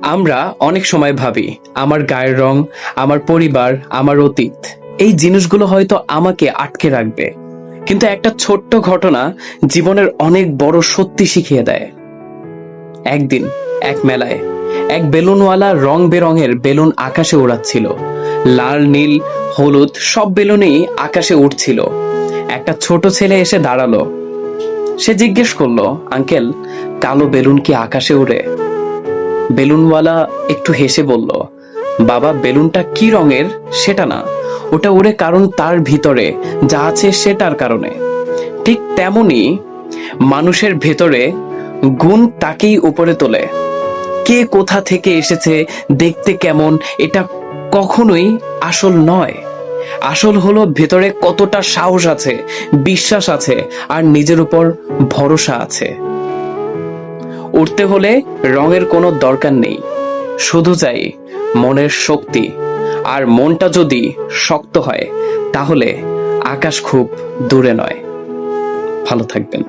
আমরা অনেক সময় ভাবি আমার গায়ের রং, আমার পরিবার, আমার অতীত, এই জিনিসগুলো হয়তো আমাকে আটকে রাখবে। কিন্তু একটা ছোট্ট ঘটনা জীবনের অনেক বড় সত্যি শিখিয়ে দেয়। একদিন এক মেলায় এক বেলুনওয়ালা রং বেরঙের বেলুন আকাশে উড়াচ্ছিল। লাল, নীল, হলুদ সব বেলুনই আকাশে উঠছিল। একটা ছোট ছেলে এসে দাঁড়ালো। সে জিজ্ঞেস করলো, আঙ্কেল, কালো বেলুন কি আকাশে উড়ে? বেলুনওয়ালা একটু হেসে বলল, বাবা, বেলুনটা কি রঙের সেটা না, ওটা উড়ে কারণ তার ভিতরে যা আছে সেটার কারণে। ঠিক তেমনি মানুষের ভেতরে গুণ তাকেই উপরে তোলে। কে কোথা থেকে এসেছে, দেখতে কেমন, এটা কখনোই আসল নয়। আসল হলো ভেতরে কতটা সাহস আছে, বিশ্বাস আছে, আর নিজের উপর ভরসা আছে। উঠতে হলে রঙের কোনো দরকার নেই, শুধু চাই মনের শক্তি। আর মনটা যদি শক্ত হয় তাহলে আকাশ খুব দূরে নয়। ভালো থাকবেন।